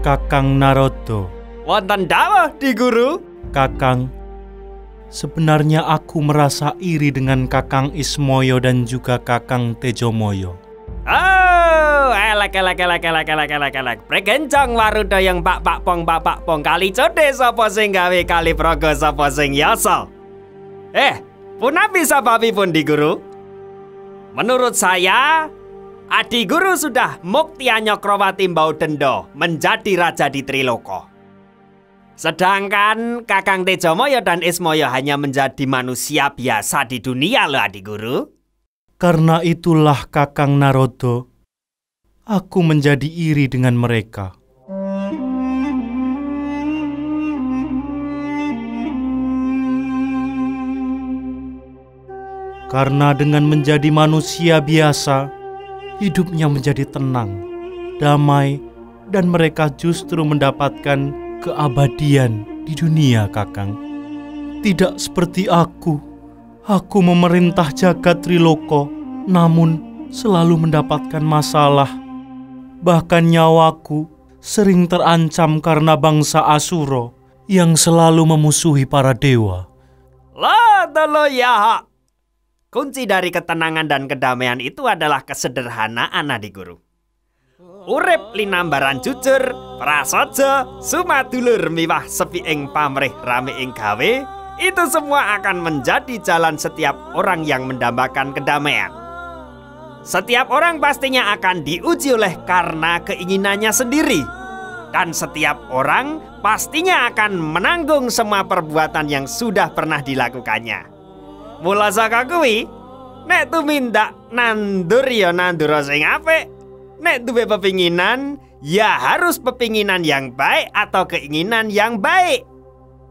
Kakang Narada. Wonten dawuh Di Guru. Kakang, sebenarnya aku merasa iri dengan Kakang Ismoyo dan juga Kakang Tejomoyo. Oh, elek. Pregencong waruda yang pak pong kali code sapa sing gawe kali praga sapa sing yasa. Punapi sababipun Di Guru? Menurut saya, Adi Guru sudah Mukti Anyokrawati Baudenda menjadi raja di Triloko. Sedangkan Kakang Tejomoyo dan Ismoyo hanya menjadi manusia biasa di dunia loh Adi Guru. Karena itulah Kakang Narada, aku menjadi iri dengan mereka. Karena dengan menjadi manusia biasa, hidupnya menjadi tenang, damai, dan mereka justru mendapatkan keabadian di dunia, Kakang. Tidak seperti aku. Aku memerintah jagat Triloko, namun selalu mendapatkan masalah. Bahkan nyawaku sering terancam karena bangsa Asura yang selalu memusuhi para dewa. Ya. Kunci dari ketenangan dan kedamaian itu adalah kesederhanaan Adi Guru. Urip linambaran jujur, prasaja, sumadulur miwah sepi ing pamrih rame ing gawe, itu semua akan menjadi jalan setiap orang yang mendambakan kedamaian. Setiap orang pastinya akan diuji oleh karena keinginannya sendiri. Dan setiap orang pastinya akan menanggung semua perbuatan yang sudah pernah dilakukannya. Mula saka kuwi, nek tumindak nandur ya nandur sing apik. Nek duwe pepinginan, ya harus pepinginan yang baik atau keinginan yang baik.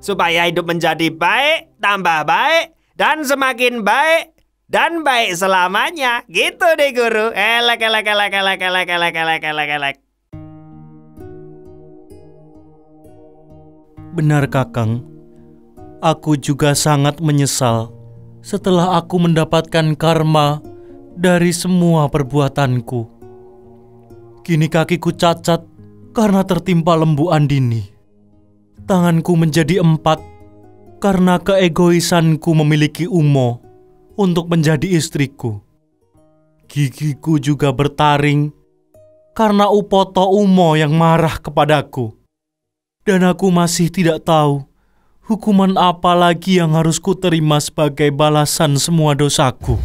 Supaya hidup menjadi baik, tambah baik, dan semakin baik, dan baik selamanya. Gitu deh Guru. Elek. Benar, Kakang. Aku juga sangat menyesal setelah aku mendapatkan karma dari semua perbuatanku. Kini kakiku cacat karena tertimpa lembu andini. Tanganku menjadi 4 karena keegoisanku memiliki Umo untuk menjadi istriku. Gigiku juga bertaring karena Upoto Umo yang marah kepadaku. Dan aku masih tidak tahu hukuman apa lagi yang harus kuterima sebagai balasan semua dosaku.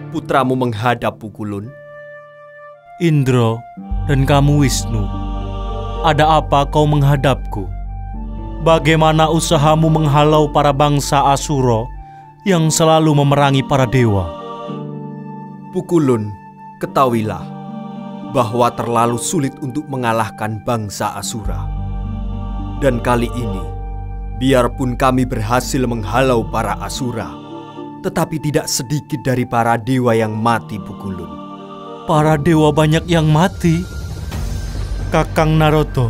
Putramu menghadap Pukulun. Indra dan kamu Wisnu, ada apa kau menghadapku? Bagaimana usahamu menghalau para bangsa Asura yang selalu memerangi para dewa? Pukulun, ketahuilah bahwa terlalu sulit untuk mengalahkan bangsa Asura. Dan kali ini, biarpun kami berhasil menghalau para Asura, tetapi tidak sedikit dari para dewa yang mati, Pukulun. Para dewa banyak yang mati? Kakang Narada,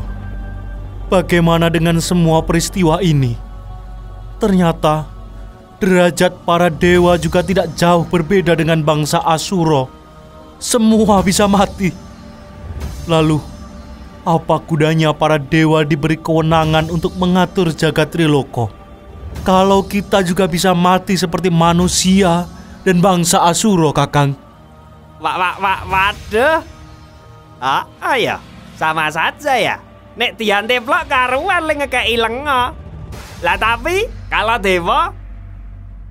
bagaimana dengan semua peristiwa ini? Ternyata derajat para dewa juga tidak jauh berbeda dengan bangsa Asura. Semua bisa mati. Lalu, apa gunanya para dewa diberi kewenangan untuk mengatur jagat Triloko? Kalau kita juga bisa mati seperti manusia dan bangsa Asura, Kakang. Waduh. Ya. Sama saja ya. Nek tian teplok karuan le ngekei lengo. Lah tapi kalau dewa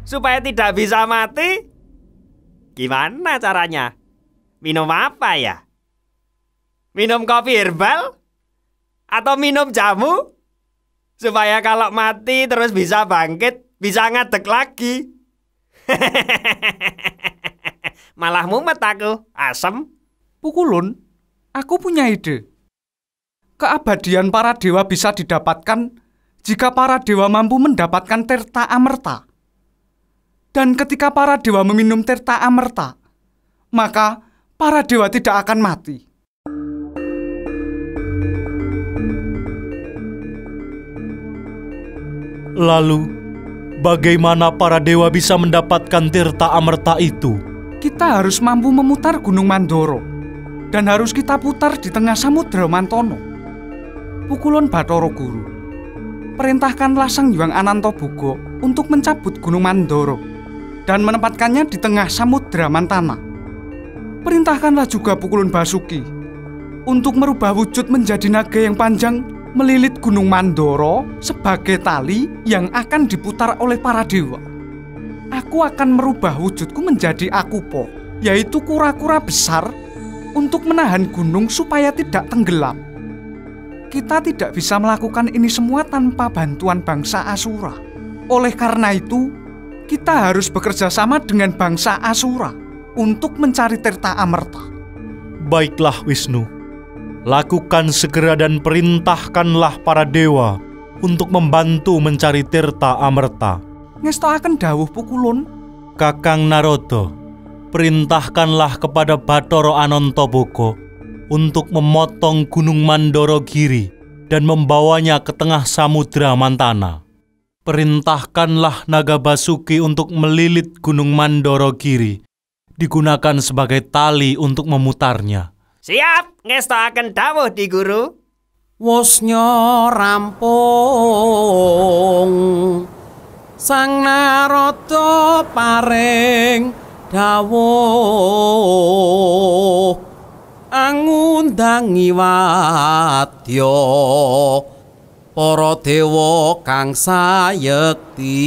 supaya tidak bisa mati, gimana caranya? Minum apa ya? Minum kopi herbal? Atau minum jamu? Supaya kalau mati terus bisa bangkit, bisa ngadeg lagi. Malah mumet aku, asem. Pukulun, aku punya ide. Keabadian para dewa bisa didapatkan jika para dewa mampu mendapatkan Tirta Amerta. Dan ketika para dewa meminum Tirta Amerta, maka para dewa tidak akan mati. Lalu, bagaimana para dewa bisa mendapatkan tirta amerta itu? Kita harus mampu memutar Gunung Mandara, dan harus kita putar di tengah Samudra Mantana. Pukulun Bathara Guru, perintahkanlah Sang Hyang Anantaboga untuk mencabut Gunung Mandara dan menempatkannya di tengah Samudra Mantana. Perintahkanlah juga Pukulun Basuki untuk merubah wujud menjadi naga yang panjang melilit Gunung Mandara sebagai tali yang akan diputar oleh para dewa. Aku akan merubah wujudku menjadi akupa, yaitu kura-kura besar untuk menahan gunung supaya tidak tenggelam. Kita tidak bisa melakukan ini semua tanpa bantuan bangsa Asura. Oleh karena itu, kita harus bekerja sama dengan bangsa Asura untuk mencari tirta amerta. Baiklah Wisnu, lakukan segera dan perintahkanlah para dewa untuk membantu mencari tirta amerta. Ngestoaken dawuh Pukulun. Kakang Narada, perintahkanlah kepada Bathara Anantaboga untuk memotong Gunung Mandara Giri dan membawanya ke tengah Samudra Mantana. Perintahkanlah Naga Basuki untuk melilit Gunung Mandara Giri, digunakan sebagai tali untuk memutarnya. Siap, ngestoaken dawuh Di Guru. Wusnya rampung, Sang Narada paring dawuh, angundangi wadya para dewa kang sayekti,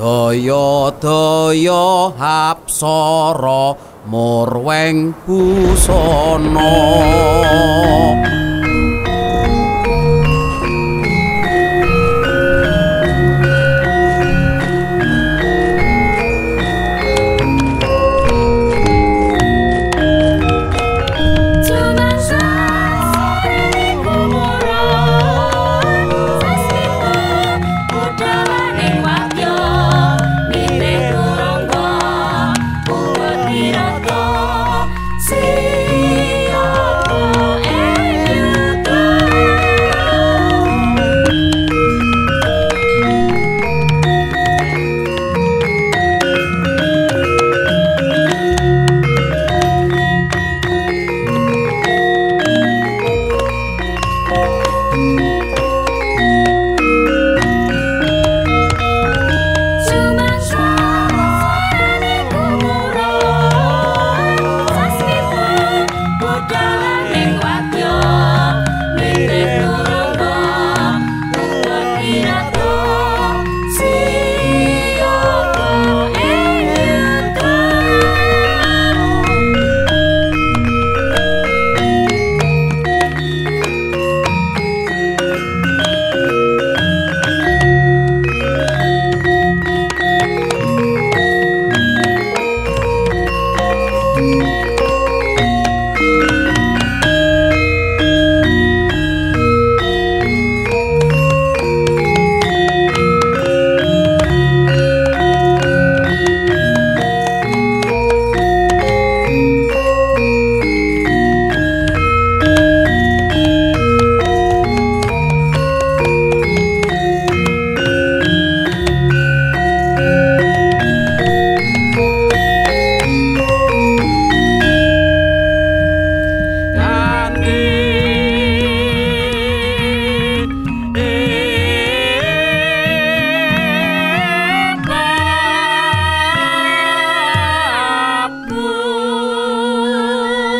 daya-daya Apsara murweng busana.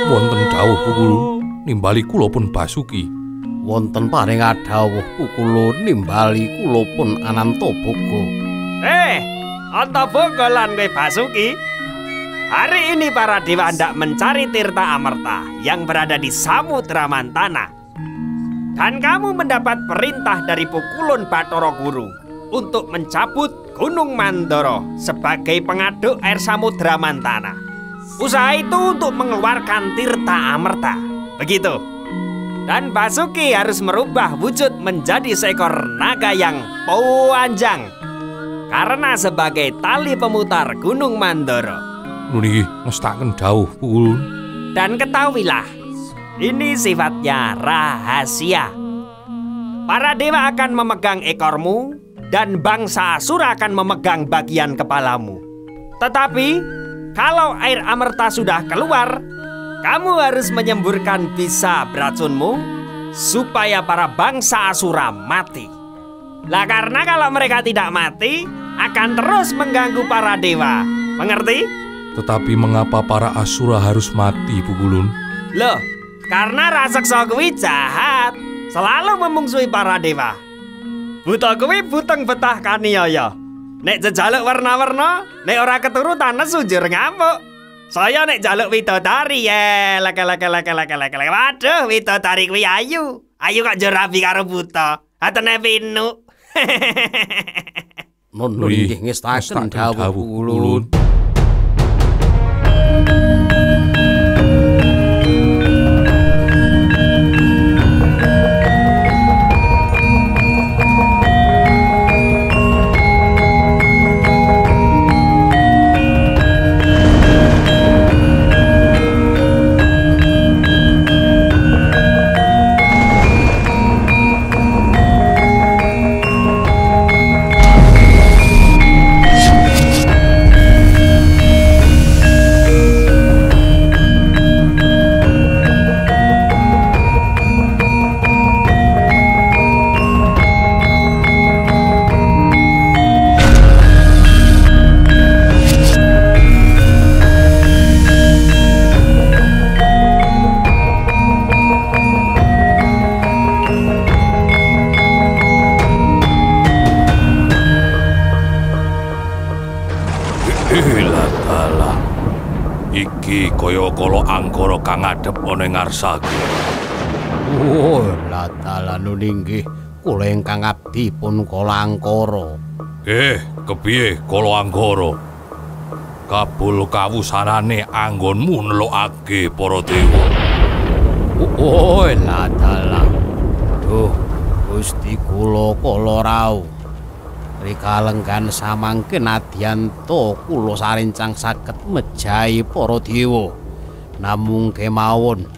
Wonten dawuh Pukulun nimbali kula pun Basuki. Wonten paring dawuh Pukulun nimbali kula pun Anantaboga. Antaboga lan kowe Basuki. Hari ini para dewa hendak mencari tirta amerta yang berada di Samudra Mantana. Dan kamu mendapat perintah dari Pukulun Bathara Guru untuk mencabut Gunung Mandara sebagai pengaduk air Samudra Mantana. Usaha itu untuk mengeluarkan tirta amerta. Begitu. Dan Basuki harus merubah wujud menjadi seekor naga yang panjang, karena sebagai tali pemutar Gunung Mandara. Niki ngestaken dawuh Pukulun. Dan ketahuilah, ini sifatnya rahasia. para dewa akan memegang ekormu dan bangsa Asura akan memegang bagian kepalamu. Tetapi kalau air amerta sudah keluar, kamu harus menyemburkan bisa beracunmu supaya para bangsa Asura mati. Lah karena kalau mereka tidak mati, akan terus mengganggu para dewa. Mengerti? Tetapi mengapa para Asura harus mati, Pukulun? Loh, karena raseksa kuwi jahat, selalu memungsuhi para dewa. Buta kuwi buteng betah kaniaya. Nek jejaluk warna-warna, nek ora keturutan sujur ngamuk. Saya nek jaluk widodari ya, lek. Waduh, widodari kuwi ayu. Ayu kok njur rabi karo buta. Atene pinu. Nun inggih ngestaken dawuh Pukulun. Iki kaya kala Anggara kang ngadhep ana ngarsaku. Oh, latala nun inggih kula ingkang abdi pun kala Anggara. Kepiye kala Anggara? Kabul kawusanane anggonmu nelokake para dewa. Oh, latala. Duh, Gusti kula kala rau. Rikalenggan samangke nadyanto kula sarencang saged mejahi para dewa. Namung kemawon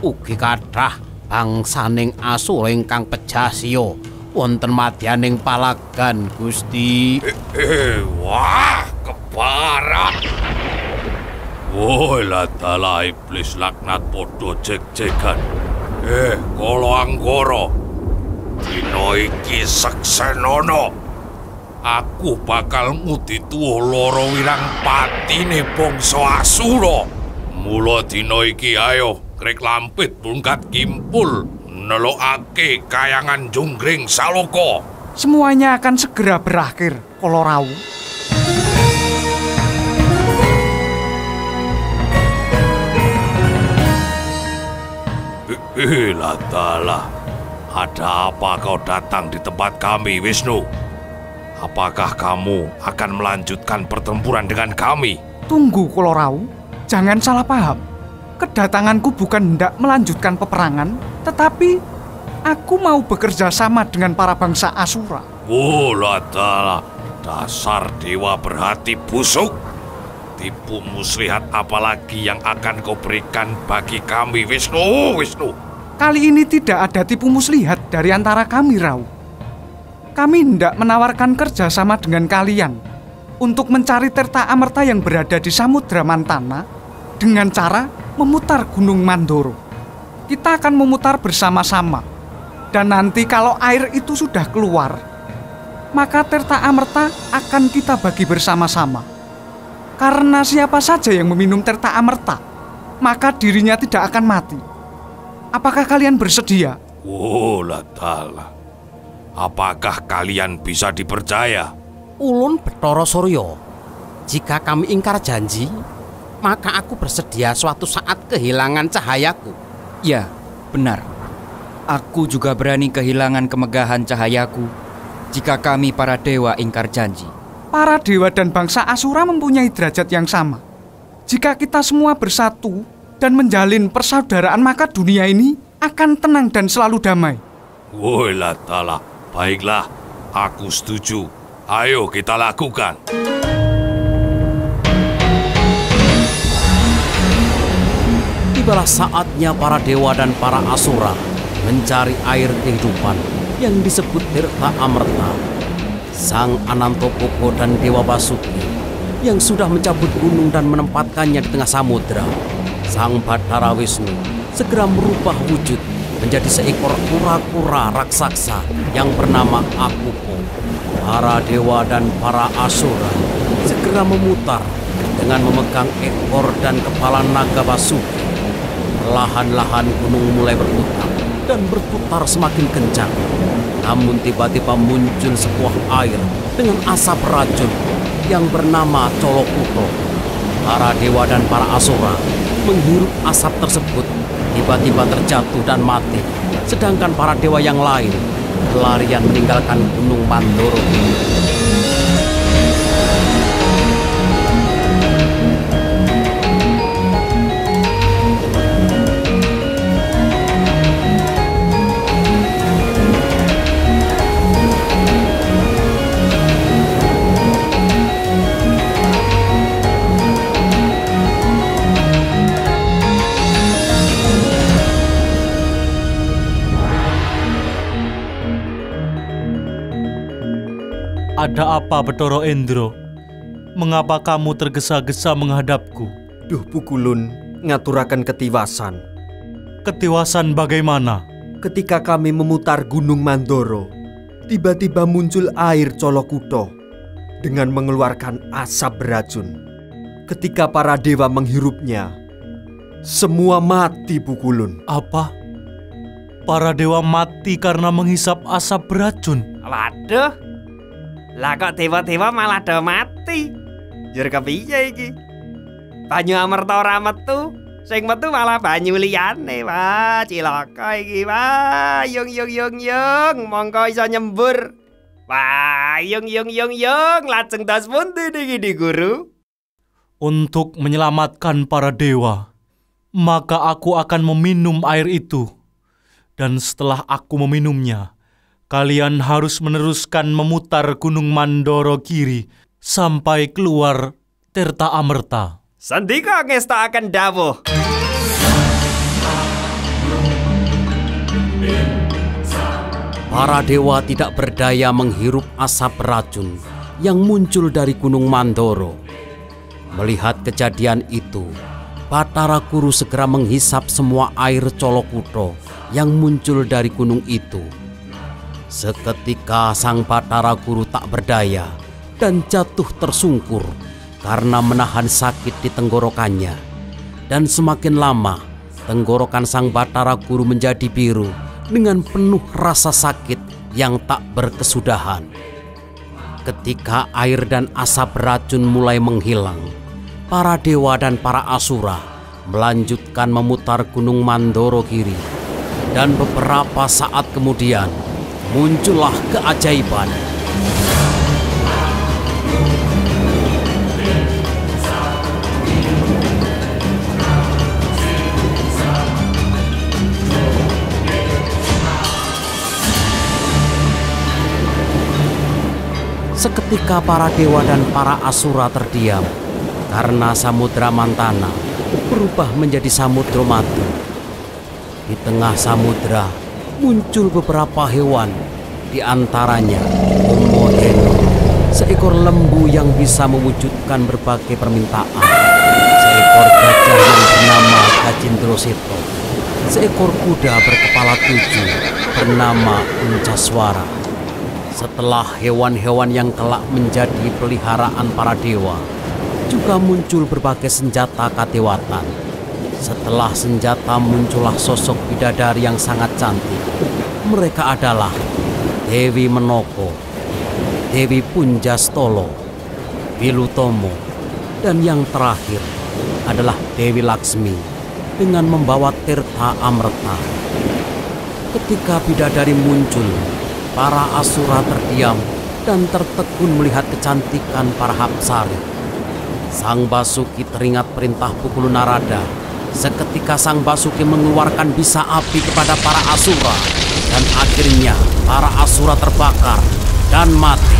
ugi kathah bangsaning Asura ingkang pejasya wonten madyaning palagan Gusti. Wah, kebarat. Woi, latala iblis laknat padha jek-jekan. Kala Anggara. Dina iki seksenono. Aku bakal ngudi tuwuh lara wirang patine bangsa Asura. Mula dina iki ayo krek lampit bungkat kimpul nelokake kayangan Junggring Saloka. Semuanya akan segera berakhir, kala rau. Latala, ada apa kau datang di tempat kami, Wisnu? Apakah kamu akan melanjutkan pertempuran dengan kami? Tunggu, kala rau. Jangan salah paham. Kedatanganku bukan hendak melanjutkan peperangan, tetapi aku mau bekerja sama dengan para bangsa Asura. Oh, latala, dasar dewa berhati busuk. Tipu muslihat apalagi yang akan kau berikan bagi kami, Wisnu? Kali ini tidak ada tipu muslihat dari antara kami, Rau. Kami hendak menawarkan kerjasama dengan kalian untuk mencari Tirta Amerta yang berada di Samudra Mantana dengan cara memutar Gunung Mandoro. Kita akan memutar bersama-sama, dan nanti kalau air itu sudah keluar, maka Tirta Amerta akan kita bagi bersama-sama. Karena siapa saja yang meminum Tirta Amerta, maka dirinya tidak akan mati. Apakah kalian bersedia? Oh, latala. Apakah kalian bisa dipercaya? Ulun Bathara Surya, jika kami ingkar janji, maka aku bersedia suatu saat kehilangan cahayaku. Ya, benar. Aku juga berani kehilangan kemegahan cahayaku jika kami para dewa ingkar janji. Para dewa dan bangsa Asura mempunyai derajat yang sama. Jika kita semua bersatu dan menjalin persaudaraan, maka dunia ini akan tenang dan selalu damai. Woi, latala. Baiklah, aku setuju. Ayo kita lakukan. Tibalah saatnya para dewa dan para Asura mencari air kehidupan yang disebut Tirta Amerta, Sang Anantopoko dan Dewa Basuki yang sudah mencabut gunung dan menempatkannya di tengah samudra. Sang Bathara Wisnu segera merubah wujud menjadi seekor kura-kura raksasa yang bernama Akuko. Para dewa dan para asura segera memutar dengan memegang ekor dan kepala naga Basuki. Perlahan-lahan gunung mulai berputar dan berputar semakin kencang. Namun tiba-tiba muncul sebuah air dengan asap racun yang bernama Colokuto. Para dewa dan para asura menghirup asap tersebut, tiba-tiba terjatuh dan mati. Sedangkan para dewa yang lain berlarian meninggalkan Gunung Mandoro. Ada apa, Bathara Endra? Mengapa kamu tergesa-gesa menghadapku? Duh Pukulun, ngaturaken ketiwasan. Ketiwasan bagaimana? Ketika kami memutar Gunung Mandoro, tiba-tiba muncul air Colokuto dengan mengeluarkan asap beracun. Ketika para dewa menghirupnya, semua mati, Pukulun. Apa? Para dewa mati karena menghisap asap beracun? Waduh, lah kok dewa-dewa malah do mati? Jur kepiye iki? Banyu amerta ora metu, sing metu malah banyu liyane. Wah, cilaka iki. Wah, yung, mongko iso nyembur. Wah, yung, lajeng das pundi niki di Guru? Untuk menyelamatkan para dewa, maka aku akan meminum air itu. Dan setelah aku meminumnya, kalian harus meneruskan memutar Gunung Mandoro kiri sampai keluar Tirta Amerta. Sandika ngestakaken dawuh. Para dewa tidak berdaya menghirup asap racun yang muncul dari Gunung Mandoro. Melihat kejadian itu, Bathara Guru segera menghisap semua air Colokuto yang muncul dari gunung itu. Seketika sang Bathara Guru tak berdaya dan jatuh tersungkur karena menahan sakit di tenggorokannya. Dan semakin lama, tenggorokan sang Bathara Guru menjadi biru dengan penuh rasa sakit yang tak berkesudahan. Ketika air dan asap racun mulai menghilang, para dewa dan para asura melanjutkan memutar Gunung Mandoro kiri. Dan beberapa saat kemudian, muncullah keajaiban. Seketika para dewa dan para asura terdiam karena Samudra Mantana berubah menjadi Samudra Matu. Di tengah samudra muncul beberapa hewan, di antaranya Omodeno, seekor lembu yang bisa mewujudkan berbagai permintaan, seekor gajah yang bernama Gajindrosito, seekor kuda berkepala 7 bernama Uncaswara. Setelah hewan-hewan yang kelak menjadi peliharaan para dewa, juga muncul berbagai senjata kadewatan. Setelah senjata muncullah sosok bidadari yang sangat cantik. Mereka adalah Dewi Menoko, Dewi Punjastolo, Bilutomo, dan yang terakhir adalah Dewi Laksmi dengan membawa Tirta Amerta. Ketika bidadari muncul, para asura terdiam dan tertegun melihat kecantikan para Hapsari. Sang Basuki teringat perintah Pukulun Narada. Seketika Sang Basuki mengeluarkan bisa api kepada para asura, dan akhirnya para asura terbakar dan mati.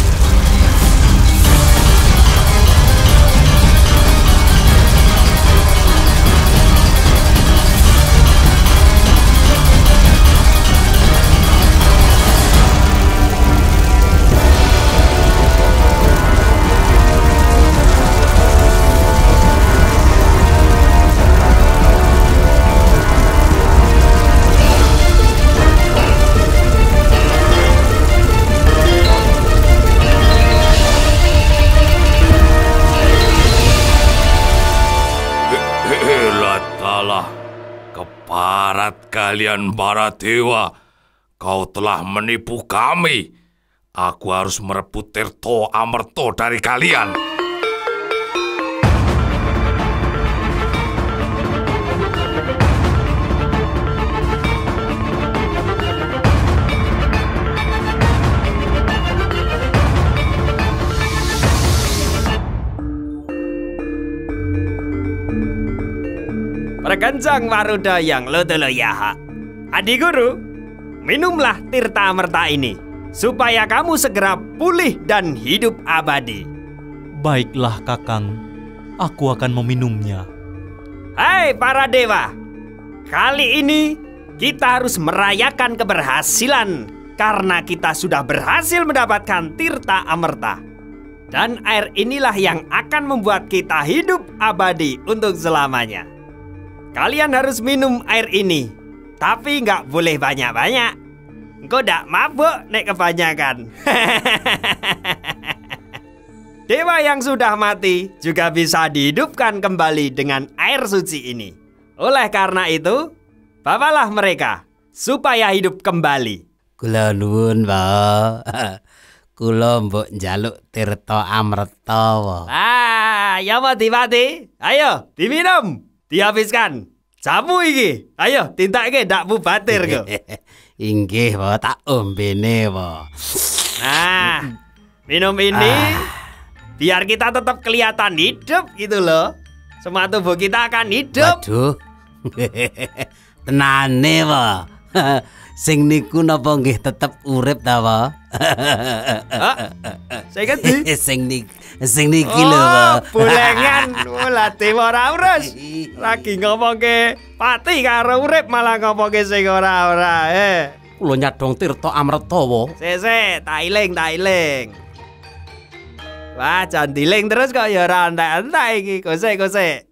Katalah, keparat kalian para dewa, kau telah menipu kami. Aku harus merebut Tirta Amerta dari kalian. Perkenjang Waruda yang Lodoloyaha. Adi Guru, minumlah Tirta Amerta ini, supaya kamu segera pulih dan hidup abadi. Baiklah Kakang, aku akan meminumnya. Hai para dewa, kali ini kita harus merayakan keberhasilan karena kita sudah berhasil mendapatkan Tirta Amerta. Dan air inilah yang akan membuat kita hidup abadi untuk selamanya. Kalian harus minum air ini, tapi nggak boleh banyak-banyak. Engkau ndak mabuk nek kebanyakan. Dewa yang sudah mati juga bisa dihidupkan kembali dengan air suci ini. Oleh karena itu, bawalah mereka supaya hidup kembali. Kula nuwun, Pak. Kula mbok njaluk Tirta Amerta, Pak. Ya mau dimati? Ayo, diminum. Dihabiskan. Jamu iki. Ayo, tintake ndak mubatir kok. Inggih, Pak, tak ombene, Pak. Nah, minum ini biar kita tetap kelihatan hidup gitu loh. Semua tubuh kita akan hidup. Waduh. Tenane, Pak. Sing niku napa nggih tetep urip ta, Pak? Saya ngerti. Sing niki lho, Pak. Bulengan mula dewa ora urus. Lagi ngomong ke pati karo urip malah ngomong ke sing ora. Kula nyadong Tirta Amerta, Pak. Sik, tak iling. Wah, jan diling terus kok ya ora entek-entek iki. Gosek.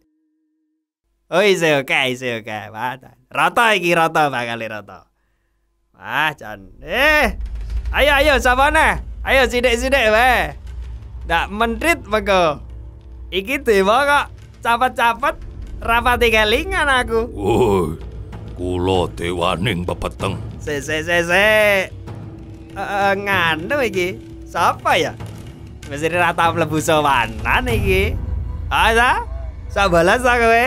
Oh, oke. Wah, rata iki bakal rata. Wah, jan. Ayo sabana. Ayo sithik-sithik wae. Ndak mentrit mengko. Iki dewa kok cepet-cepet rapati kelingan aku. Woi, kula dewaning pepeteng. Sik. Nganu iki. Sapa ya? Mesti rata mlebu sowanan iki. Asa? Sabalas ta kowe?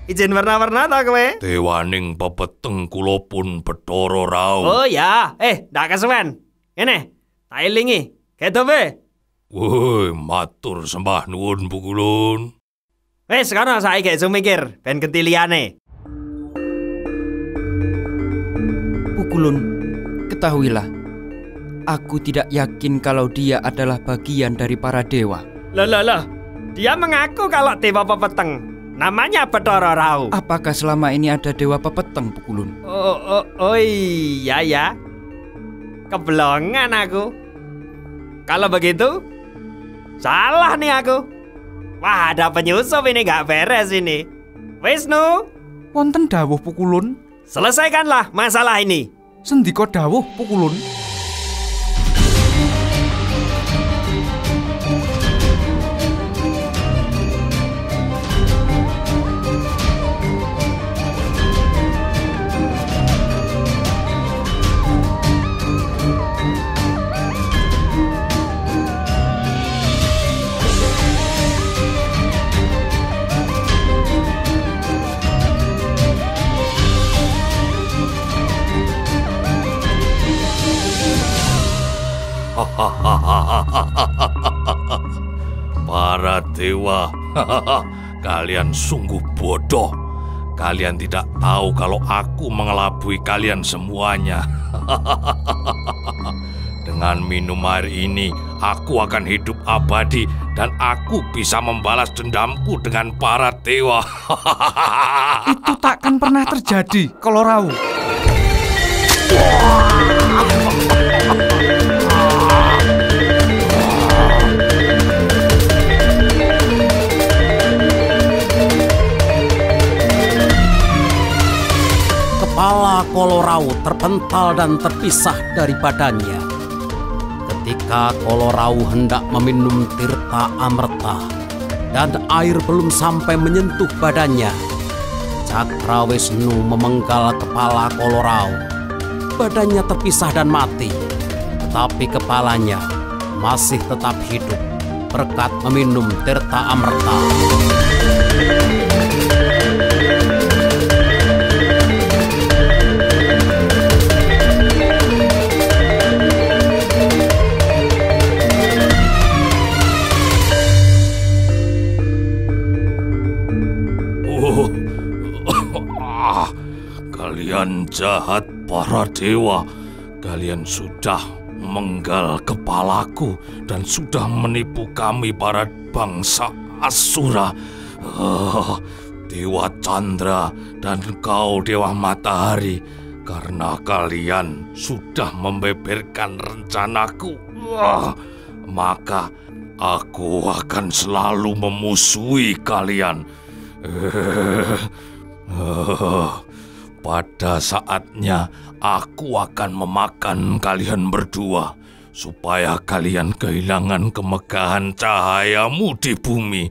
Ijen warna-warna ta kowe? Dewaning pepeteng kula pun Bathara Rau. Oh ya, ndak kesuwen. Ngene, tak ilingi. Kedowe. Woi, matur sembah nuwun Pukulun. Wis kono saiki gek mikir ben genti liyane. Pukulun, ketahuilah, aku tidak yakin kalau dia adalah bagian dari para dewa. Loh. Dia mengaku kalau dewa pepeteng. Namanya Bathara Rau. Apakah selama ini ada dewa pepeteng, Pukulun? Oh iya ya. Keblongan aku. Kalau begitu, salah nih aku. Wah, ada penyusup ini gak beres ini. Wisnu, Wonten dawuh Pukulun. selesaikanlah masalah ini. Sendika dawuh Pukulun. Para dewa, kalian sungguh bodoh. Kalian tidak tahu kalau aku mengelabui kalian semuanya. Dengan minum air ini, aku akan hidup abadi dan aku bisa membalas dendamku dengan para dewa. Itu takkan pernah terjadi, Kolorau. Kepala Kolorau terpental dan terpisah dari badannya. Ketika Kolorau hendak meminum Tirta Amerta dan air belum sampai menyentuh badannya, Cakrawesnu memenggal kepala Kolorau. Badannya terpisah dan mati, tetapi kepalanya masih tetap hidup berkat meminum Tirta Amerta. Kalian jahat para dewa. Kalian sudah menggal kepalaku dan sudah menipu kami para bangsa Asura. Dewa Chandra dan kau Dewa Matahari, karena kalian sudah membeberkan rencanaku, maka aku akan selalu memusuhi kalian. Pada saatnya aku akan memakan kalian berdua, supaya kalian kehilangan kemegahan cahayamu di bumi.